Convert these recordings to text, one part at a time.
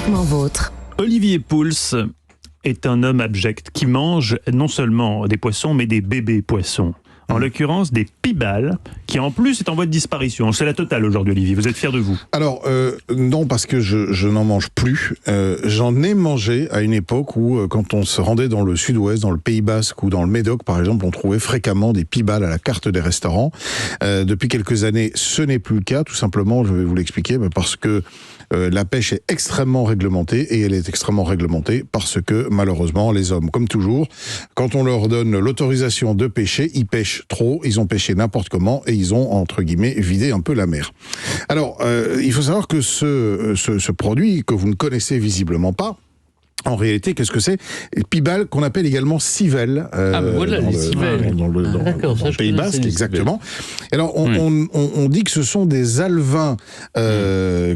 Parfaitement vôtre. Olivier Pouls est un homme abject qui mange non seulement des poissons, mais des bébés poissons. En l'occurrence, des pibales, qui en plus est en voie de disparition. C'est la totale aujourd'hui, Olivier. Vous êtes fier de vous? Alors, non, parce que je n'en mange plus. J'en ai mangé à une époque où, quand on se rendait dans le sud-ouest, dans le Pays Basque ou dans le Médoc, par exemple, on trouvait fréquemment des pibales à la carte des restaurants. Depuis quelques années, ce n'est plus le cas. Tout simplement, je vais vous l'expliquer, parce que la pêche est extrêmement réglementée, et elle est extrêmement réglementée parce que, malheureusement, les hommes, comme toujours, quand on leur donne l'autorisation de pêcher, ils pêchent trop, ils ont pêché n'importe comment, et ils ont, entre guillemets, vidé un peu la mer. Alors, il faut savoir que ce produit, que vous ne connaissez visiblement pas, en réalité, qu'est-ce que c'est? Pibale, qu'on appelle également civelle. Voilà, les civelles. Dans le Pays Basque, exactement. Alors, on dit que ce sont des alevins, des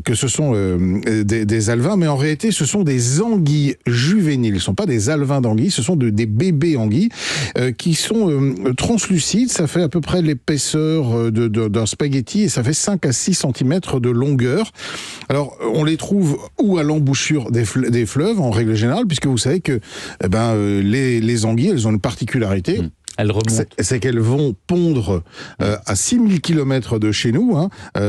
alevins, mais en réalité, ce sont des anguilles juvéniles. Ce ne sont pas des alevins d'anguilles, ce sont des bébés anguilles qui sont translucides. Ça fait à peu près l'épaisseur d'un spaghetti, et ça fait 5 à 6 cm de longueur. Alors, on les trouve ou à l'embouchure des fleuves, en règle générale, puisque vous savez que les anguilles, elles ont une particularité. Elles remontent. C'est qu'elles vont pondre à 6000 km de chez nous,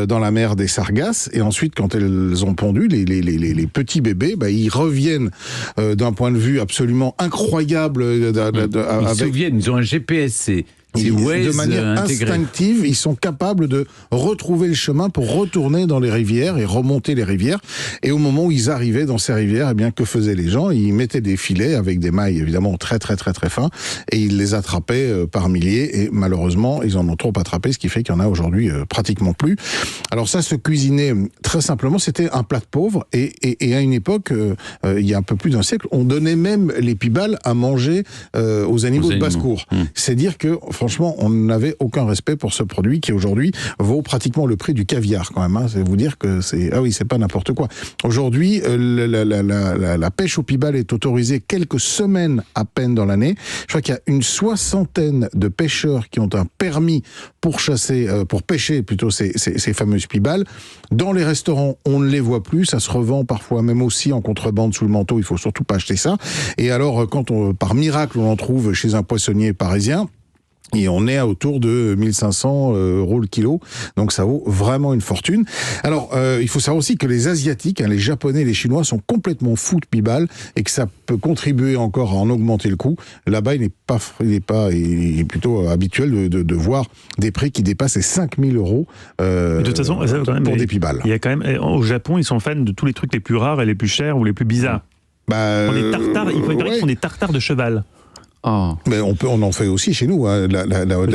dans la mer des Sargasses, et ensuite, quand elles ont pondu, les petits bébés, ils reviennent d'un point de vue absolument incroyable. Ils ont un GPS-C. De manière instinctive, ils sont capables de retrouver le chemin pour retourner dans les rivières et remonter les rivières. Et au moment où ils arrivaient dans ces rivières, eh bien, que faisaient les gens? Ils mettaient des filets avec des mailles évidemment très très très très fins, et ils les attrapaient par milliers. Et malheureusement, ils en ont trop attrapé, ce qui fait qu'il y en a aujourd'hui pratiquement plus. Alors ça se cuisinait très simplement. C'était un plat de pauvre. Et à une époque, il y a un peu plus d'un siècle, on donnait même les pibales à manger aux animaux de basse-cour. C'est dire que franchement, on n'avait aucun respect pour ce produit qui aujourd'hui vaut pratiquement le prix du caviar quand même. C'est vous dire que c'est pas n'importe quoi. Aujourd'hui, la pêche au pibale est autorisée quelques semaines à peine dans l'année. Je crois qu'il y a une 60aine de pêcheurs qui ont un permis pour pêcher plutôt ces fameuses pibales. Dans les restaurants, on ne les voit plus. Ça se revend parfois même aussi en contrebande sous le manteau. Il faut surtout pas acheter ça. Et alors, quand par miracle on en trouve chez un poissonnier parisien, et on est autour de 1500 € le kilo, donc ça vaut vraiment une fortune. Alors, il faut savoir aussi que les Asiatiques, les Japonais, les Chinois sont complètement fous de pibale, et que ça peut contribuer encore à en augmenter le coût. Là-bas, il est plutôt habituel de voir des prix qui dépassent les 5000 € de toute façon, pour des pibales. Il y a quand même, au Japon, ils sont fans de tous les trucs les plus rares et les plus chers ou les plus bizarres. Les tartares, il paraît qu'ils font des tartares de cheval. Oh. Mais on en fait aussi chez nous, la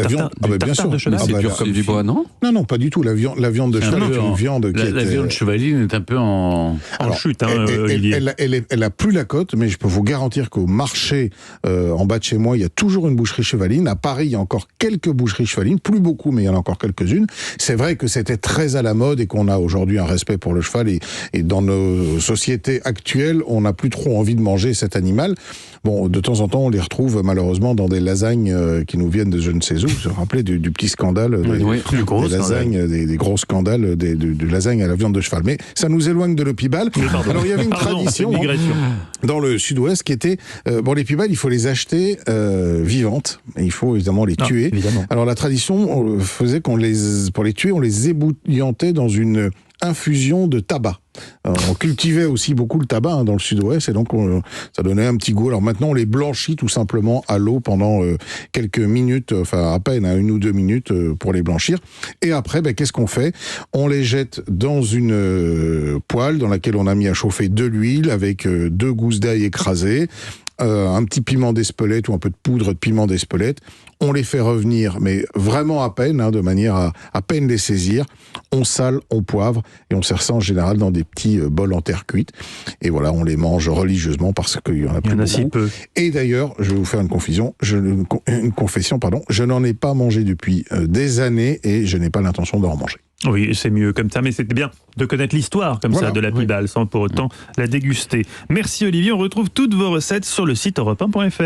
viande. Bien sûr. De cheval, c'est dur comme du bois, non? Non, pas du tout. La viande de cheval est une viande qui la viande chevaline est un peu en chute. Elle a plus la cote, mais je peux vous garantir qu'au marché, en bas de chez moi, il y a toujours une boucherie chevaline. À Paris, il y a encore quelques boucheries chevalines, plus beaucoup, mais il y en a encore quelques-unes. C'est vrai que c'était très à la mode et qu'on a aujourd'hui un respect pour le cheval, et dans nos sociétés actuelles, on n'a plus trop envie de manger cet animal. Bon, de temps en temps, on les retrouve malheureusement dans des lasagnes qui nous viennent de je ne sais où. Vous vous rappelez du petit scandale des lasagnes, des gros scandales de lasagnes à la viande de cheval. Mais ça nous éloigne de l'opibale. Alors il y avait une tradition dans le sud-ouest qui était les pibales, il faut les acheter vivantes. Et il faut évidemment les tuer. Évidemment. Alors la tradition faisait pour les tuer, on les ébouillantait dans une infusion de tabac. On cultivait aussi beaucoup le tabac dans le sud-ouest, et donc ça donnait un petit goût. Alors maintenant, on les blanchit tout simplement à l'eau pendant quelques minutes, enfin à peine 1 ou 2 minutes pour les blanchir. Et après, qu'est-ce qu'on fait? On les jette dans une poêle dans laquelle on a mis à chauffer de l'huile avec 2 gousses d'ail écrasées, un petit piment d'Espelette ou un peu de poudre de piment d'Espelette. On les fait revenir, mais vraiment à peine, de manière à peine les saisir. On sale, on poivre, et on sert ça en général dans des petits bols en terre cuite. Et voilà, on les mange religieusement parce qu'il y en a plus beaucoup. Si peu. Et d'ailleurs, je vais vous faire une confession, je n'en ai pas mangé depuis des années, et je n'ai pas l'intention d'en manger. Oui, c'est mieux comme ça, mais c'était bien de connaître l'histoire comme ça de la pibale, sans pour autant la déguster. Merci Olivier, on retrouve toutes vos recettes sur le site europe1.fr.